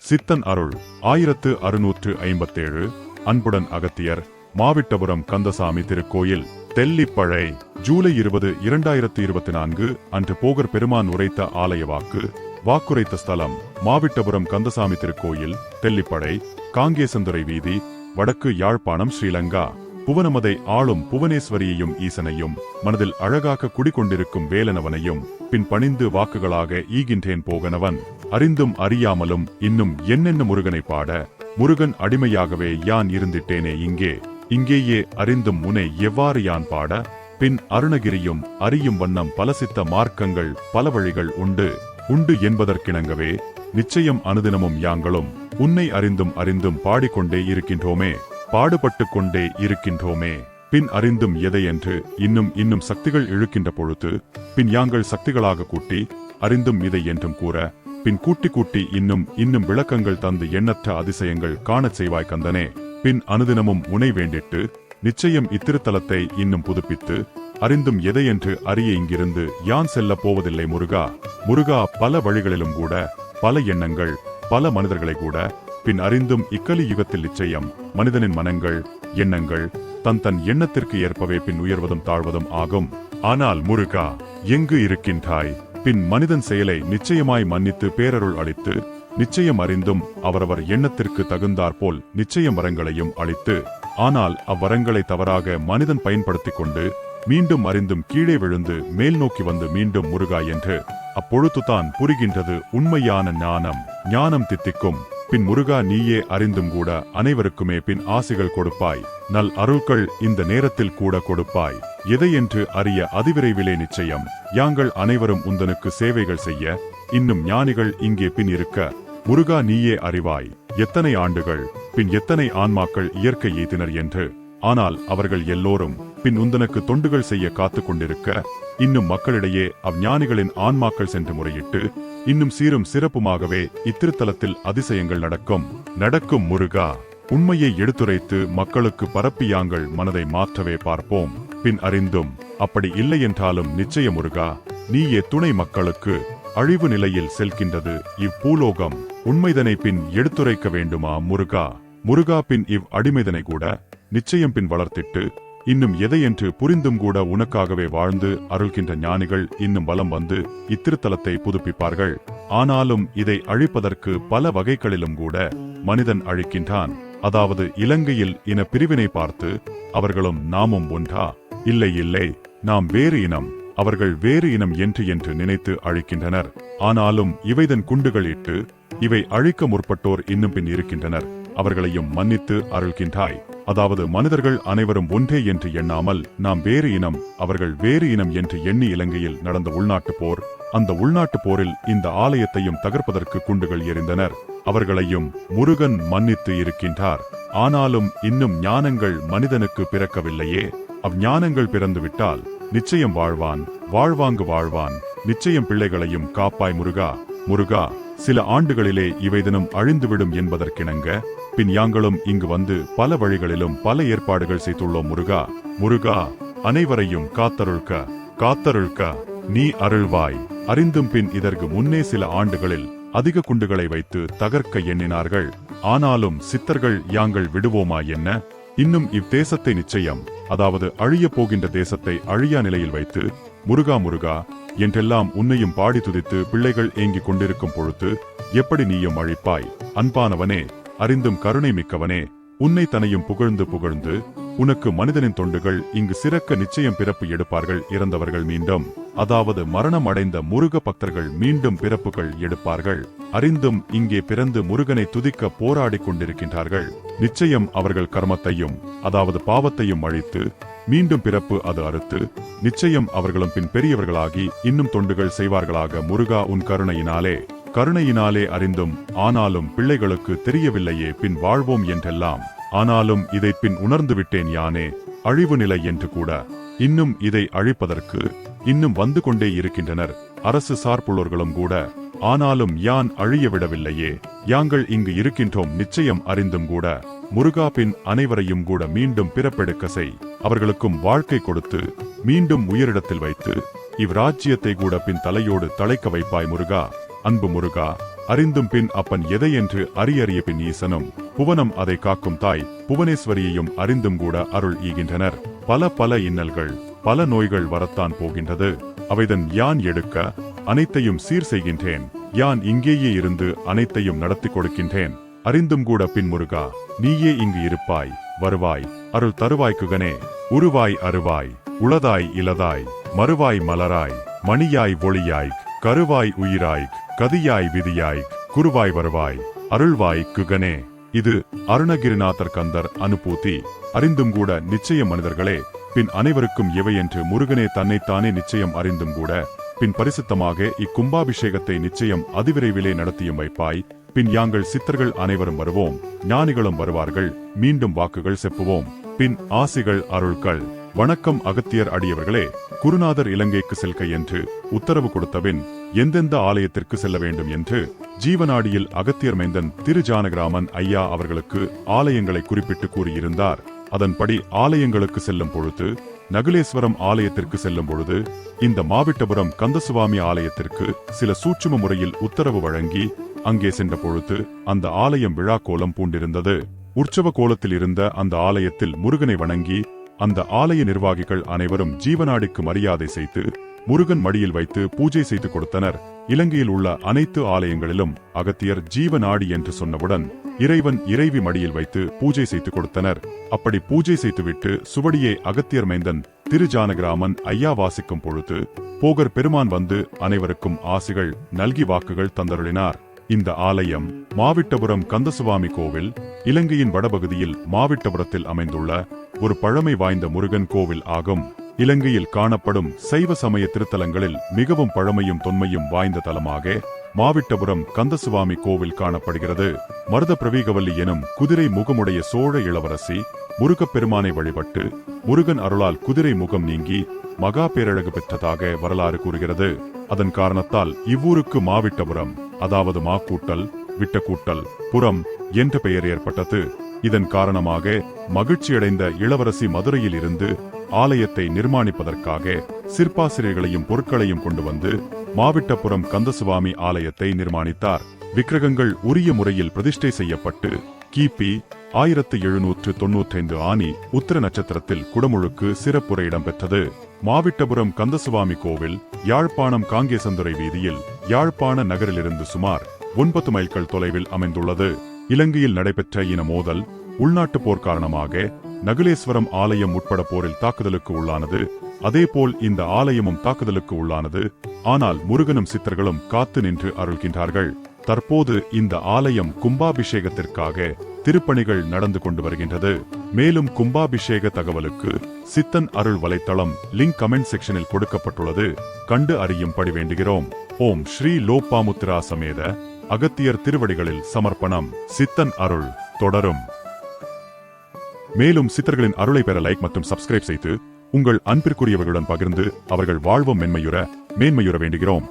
சித்தன் அருள் 1657 அன்புடன் அகத்தியர் மாவிட்டபுரம் கந்தசாமி திருக்கோயில் தெல்லிப்பழை ஜூலை 20, 2024 அன்று போகர் பெருமான் உரைத்த ஆலய வாக்குரைத்த ஸ்தலம் மாவிட்டபுரம் கந்தசாமி திருக்கோயில் தெல்லிப்பழை காங்கேசந்துறை வீதி வடக்கு யாழ்ப்பாணம் ஸ்ரீலங்கா புவனமதை ஆளும் புவனேஸ்வரியையும் ஈசனையும் மனதில் அழகாக குடிகொண்டிருக்கும் வேலனவனையும் பின் பணிந்து வாக்குகளாக ஈகின்றேன் போகனவன் அறிந்தும் அறியாமலும் இன்னும் என்னென்ன முருகனை பாட முருகன் அடிமையாகவே யான் இருந்திட்டேனே இங்கேயே அறிந்தும் முனை எவ்வாறு யான் பாட பின் அருணகிரியும் அறியும் வண்ணம் பலசித்த மார்க்கங்கள் பல வழிகள் உண்டு என்பதற்கிணங்கவே நிச்சயம் அனுதினமும் யாங்களும் உன்னை அறிந்தும் பாடிக்கொண்டே இருக்கின்றோமே பாடுபட்டு கொண்டே இருக்கின்றோமே பின் அறிந்தும் எதையென்று இன்னும் சக்திகள் இழுக்கின்ற பொழுது பின் யாங்கள் சக்திகளாக கூட்டி அறிந்தும் இதை என்றும் கூற பின் கூட்டி இன்னும் விளக்கங்கள் தந்து எண்ணற்ற அதிசயங்கள் காணச் செய்வாய் கந்தனே பின் அனுதினமும் உனை வேண்டிட்டு நிச்சயம் இத்திருத்தலத்தை இன்னும் புதுப்பித்து அறிந்தும் எதையென்று அறிய இங்கிருந்து யான் செல்ல போவதில்லை முருகா பல வழிகளிலும் கூட பல எண்ணங்கள் பல மனிதர்களை கூட பின் அறிந்தும் இக்கலி யுகத்தில் நிச்சயம் மனிதனின் மனங்கள் எண்ணங்கள் தன் எண்ணத்திற்கு ஏற்பவே பின் உயர்வதும் தாழ்வதும் ஆகும் ஆனால் முருகா எங்கு இருக்கின்றாய் பின் மனிதன் செயலை நிச்சயமாய் மன்னித்து பேரருள் அளித்து நிச்சயம் அறிந்தும் அவரவர் எண்ணத்திற்கு தகுந்தாற்போல் நிச்சயம் வரங்களையும் அளித்து ஆனால் அவ்வரங்களை தவறாக மனிதன் பயன்படுத்திக் கொண்டு மீண்டும் அறிந்தும் கீழே விழுந்து மேல் நோக்கி வந்து மீண்டும் முருகா என்று அப்பொழுதுதான் புரிகின்றது உண்மையான ஞானம் தித்திக்கும் பின் முருகா நீயே அறிந்தும் கூட அனைவருக்குமே பின் ஆசிகள் கொடுப்பாய் நல் அருள்கள் இந்த நேரத்தில் கூட கொடுப்பாய் எதையென்று அறிய அதிவிரைவிலே நிச்சயம் யாங்கள் அனைவரும் உந்தனுக்கு சேவைகள் செய்ய இன்னும் ஞானிகள் இங்கே பின் இருக்க முருகா நீயே அறிவாய் எத்தனை ஆண்டுகள் பின் எத்தனை ஆன்மாக்கள் இயற்கை எய்தினர் என்று ஆனால் அவர்கள் எல்லோரும் பின் உந்தனுக்கு தொண்டுகள் செய்ய காத்து கொண்டிருக்க இன்னும் மக்களிடையே அவ்ஞானிகளின் ஆன்மாக்கள் சென்று முறையிட்டு இன்னும் சீரும் சிறப்புமாகவே இத்திருத்தலத்தில் அதிசயங்கள் நடக்கும் முருகா உண்மையை எடுத்துரைத்து மக்களுக்கு பரப்பியாங்கள் மனதை மாற்றவே பார்ப்போம் பின் அறிந்தும் அப்படி இல்லை என்றாலும் நிச்சய முருகா நீயே துணை மக்களுக்கு அழிவு நிலையில் செல்கின்றது இவ்வூலோகம் உண்மைதனை பின் எடுத்துரைக்க வேண்டுமா முருகா பின் இவ் அடிமைதனை கூட நிச்சயம் பின் வளர்த்திட்டு இன்னும் எதையென்று புரிந்தும் கூட உனக்காகவே வாழ்ந்து அருள்கின்ற ஞானிகள் இன்னும் வலம் வந்து இத்திருத்தலத்தை புதுப்பிப்பார்கள் ஆனாலும் இதை அழிப்பதற்கு பல வகைகளிலும் கூட மனிதன் அழிக்கின்றான் அதாவது இலங்கையில் இன பிரிவினை பார்த்து அவர்களும் நாமும் ஒன்றா இல்லை நாம் வேறு இனம் அவர்கள் வேறு இனம் என்று நினைத்து அழிக்கின்றனர் ஆனாலும் இவைதன் குண்டுகள் இட்டு இவை அழிக்க முற்பட்டோர் இன்னும் பின் இருக்கின்றனர் அவர்களையும் மன்னித்து அருள்கின்றாய் அதாவது மனிதர்கள் அனைவரும் ஒன்றே என்று எண்ணாமல் நாம் வேறு இனம் அவர்கள் வேறு இனம் என்று எண்ணி இலங்கையில் நடந்த உள்நாட்டு போர் அந்த உள்நாட்டு போரில் இந்த ஆலயத்தையும் தகர்ப்பதற்கு குண்டுகள் எறிந்தனர் அவர்களையும் முருகன் மன்னித்து இருக்கின்றார் ஆனாலும் இன்னும் ஞானங்கள் மனிதனுக்கு பிறக்கவில்லையே அவ்ஞானங்கள் பிறந்துவிட்டால் நிச்சயம் வாழ்வான் நிச்சயம் பிள்ளைகளையும் காப்பாய் முருகா சில ஆண்டுகளிலே இவைதனும் அழிந்துவிடும் என்பதற்கிணங்க பின் யாங்களும் இங்கு வந்து பல வழிகளிலும் பல ஏற்பாடுகள் செய்துள்ளோம் முருகா அனைவரையும் காத்தருள்க நீ அருள்வாய் அறிந்தும் பின் இதற்கு முன்னே சில ஆண்டுகளில் அதிக குண்டுகளை வைத்து தகர்க்க எண்ணினார்கள் ஆனாலும் சித்தர்கள் யாங்கள் விடுவோமா என்ன இன்னும் இவ்தேசத்தை நிச்சயம் அதாவது அழிய போகின்ற தேசத்தை அழியா நிலையில் வைத்து முருகா என்றெல்லாம் உன்னையும் பாடி துதித்து பிள்ளைகள் ஏங்கிக் கொண்டிருக்கும் பொழுது எப்படி நீயும் அழிப்பாய் அன்பானவனே அறிந்தும் கருணை மிக்கவனே உன்னை தனையும் புகழ்ந்து உனக்கு மனிதனின் தொண்டுகள் இங்கு சிறக்க நிச்சயம் பிறப்பு எடுப்பார்கள் இறந்தவர்கள் மீண்டும் அதாவது மரணம் அடைந்த முருக பக்தர்கள் மீண்டும் பிறப்புகள் எடுப்பார்கள் அறிந்தும் இங்கே பிறந்து முருகனை துதிக்க போராடிக் கொண்டிருக்கின்றார்கள் நிச்சயம் அவர்கள் கர்மத்தையும் அதாவது பாவத்தையும் அழித்து மீண்டும் பிறப்பு அது அறுத்து நிச்சயம் அவர்களும் பின் பெரியவர்களாகி இன்னும் தொண்டுகள் செய்வார்களாக முருகா உன் கருணையினாலே அறிந்தும் ஆனாலும் பிள்ளைகளுக்கு தெரியவில்லையே பின் வாழ்வோம் என்றெல்லாம் ஆனாலும் இதை பின் உணர்ந்து விட்டேன் யானே அழிவு நிலை என்று கூட இன்னும் இதை அழிப்பதற்கு இன்னும் வந்து கொண்டே இருக்கின்றனர் அரசு சார்புள்ளோர்களும் கூட ஆனாலும் யான் அழிய விடவில்லையே யாங்கள் இங்கு இருக்கின்றோம் நிச்சயம் அறிந்தும் கூட முருகா பின் அனைவரையும் கூட மீண்டும் பிறப்பெடுக்க செய் அவர்களுக்கும் வாழ்க்கை கொடுத்து மீண்டும் உயரிடத்தில் வைத்து இவ்ராஜ்யத்தை கூட பின் தலையோடு தழைக்க வைப்பாய் முருகா அன்பு முருகா அறிந்தும் பின் அப்பன் எதை என்று அறிய பின் ஈசனும் புவனம் அதை காக்கும் தாய் புவனேஸ்வரியையும் அறிந்தும் கூட அருள் ஈகின்றனர். பல இன்னல்கள் பல நோய்கள் வரத்தான் போகின்றது. அவைதன் யான் எடுக்க அனைத்தையும் சீர் செய்கின்றேன். யான் இங்கேயே இருந்து அனைத்தையும் நடத்தி கொடுக்கின்றேன். அறிந்தும் கூட பின் முருகா நீயே இங்கு இருப்பாய் வருவாய் அருள் தருவாய் குகனே. உருவாய் அருவாய் உளதாய் இலதாய் மறுவாய் மலராய் மணியாய் ஒளியாய் கருவாய் உயிராய் கதியாய் விதியாய் குருவாய் வருவாய் அருள்வாய் குகனே. இது அருணகிரிநாதர் கந்தர் அனுபூதி. அறிந்தும் கூட நிச்சயம் மனிதர்களே பின் அனைவருக்கும் எவை என்று முருகனே தன்னைத்தானே நிச்சயம் அறிந்தும் கூட பின் பரிசுத்தமாக இக்கும்பாபிஷேகத்தை நிச்சயம் அதிவிரைவிலே நடத்தியும் வைப்பாய். பின் யாங்கள் சித்தர்கள் அனைவரும் வருவோம், ஞானிகளும் வருவார்கள், மீண்டும் வாக்குகள் செப்புவோம், பின் ஆசிகள் அருள்கள். வணக்கம் அகத்தியர் அடியவர்களே. குருநாதர் இலங்கைக்கு செல்க என்று உத்தரவு கொடுத்தபின் எந்தெந்த ஆலயத்திற்கு செல்ல வேண்டும் என்று ஜீவநாடியில் அகத்தியர் மைந்தன் திரு ஜானகிராமன் ஐயா அவர்களுக்கு ஆலயங்களை குறிப்பிட்டு கூறியிருந்தார். அதன்படி ஆலயங்களுக்கு செல்லும் பொழுது நகுலேஸ்வரம் ஆலயத்திற்கு செல்லும் பொழுது இந்த மாவிட்டபுரம் கந்தசுவாமி ஆலயத்திற்கு சில சூட்சும முறையில் உத்தரவு வழங்கி அங்கே சென்ற பொழுது அந்த ஆலயம் விழா கோலம் பூண்டிருந்தது. உற்சவ கோலத்தில் இருந்த அந்த ஆலயத்தில் முருகனை வணங்கி அந்த ஆலய நிர்வாகிகள் அனைவரும் ஜீவநாடிக்கு மரியாதை செய்து முருகன் மடியில் வைத்து பூஜை செய்து கொடுத்தனர். இலங்கையில் உள்ள அனைத்து ஆலயங்களிலும் அகத்தியர் ஜீவநாடி என்று சொன்னவுடன் இறைவன் இறைவி மடியில் வைத்து பூஜை செய்து கொடுத்தனர். அப்படி பூஜை செய்துவிட்டு சுவடியை அகத்தியர் மைந்தன் திரு ஜானகிராமன் ஐயா வாசிக்கும் பொழுது போகர் பெருமான் வந்து அனைவருக்கும் ஆசிகள் நல்கி வாக்குகள் தந்தருளினார். இந்த ஆலயம் மாவிட்டபுரம் கந்தசுவாமி கோவில் இலங்கையின் வடபகுதியில் மாவிட்டபுரத்தில் அமைந்துள்ள ஒரு பழமை வாய்ந்த முருகன் கோவில் ஆகும். இலங்கையில் காணப்படும் சைவ சமய திருத்தலங்களில் மிகவும் பழமையும் தொன்மையும் வாய்ந்த தலமாக மாவிட்டபுரம் கந்தசுவாமி கோவில் காணப்படுகிறது. மருத பிரவீகவல்லி எனும் குதிரை முகமுடைய சோழ இளவரசி முருகப்பெருமானை வழிபட்டு முருகன் அருளால் குதிரை முகம் நீங்கி மகா பேரழகு பெற்றதாக வரலாறு கூறுகிறது. அதன் காரணத்தால் இவ்வூருக்கு மாவிட்டபுரம், அதாவது மாக்கூட்டல் விட்டக்கூட்டல் புறம் என்ற பெயர் ஏற்பட்டது. இதன் காரணமாக மகிழ்ச்சியடைந்த இளவரசி மதுரையில் இருந்து ஆலயத்தை நிர்மாணிப்பதற்காக சிற்பாசிரியர்களையும் பொருட்களையும் கொண்டு வந்து மாவிட்டபுரம் கந்தசுவாமி ஆலயத்தை நிர்மாணித்தார். விக்கிரகங்கள் உரிய முறையில் பிரதிஷ்டை செய்யப்பட்டு கிபி 1795 ஆனி உத்திர நட்சத்திரத்தில் குடமுழுக்கு சிறப்புரை இடம்பெற்றது. மாவிட்டபுரம் கந்தசுவாமி கோவில் யாழ்ப்பாணம் காங்கேசந்துறை வீதியில் யாழ்ப்பாண நகரிலிருந்து சுமார் 9 மைல்கள் தொலைவில் அமைந்துள்ளது. இலங்கையில் நடைபெற்ற இன மோதல், உள்நாட்டு போர் காரணமாக நகுலேஸ்வரம் ஆலயம் உட்பட போரில் தாக்குதலுக்கு உள்ளானது. அதேபோல் இந்த ஆலயமும் தாக்குதலுக்கு உள்ளானது. ஆனால் முருகனும் சித்தர்களும் காத்து நின்று அருள்கின்றார்கள். தற்போது இந்த ஆலயம் கும்பாபிஷேகத்திற்காக திருப்பணிகள் நடந்து கொண்டு வருகின்றது. மேலும் கும்பாபிஷேக தகவலுக்கு சித்தன் அருள் வலைத்தளம் லிங்க் கமெண்ட் செக்ஷனில் கொடுக்கப்பட்டுள்ளது. கண்டு அறியும்படி வேண்டுகிறோம். ஓம் ஸ்ரீ லோப்பாமுத்ரா சமேத அகத்தியர் திருவடிகளில் சமர்ப்பணம். சித்தன் அருள் தொடரும். மேலும் சித்தர்களின் அருளை பெற லைக் மற்றும் சப்ஸ்கிரைப் செய்து உங்கள் அன்பிற்குரியவர்களுடன் பகிர்ந்து அவர்கள் வாழ்வும் மேன்மையுற வேண்டுகிறோம்.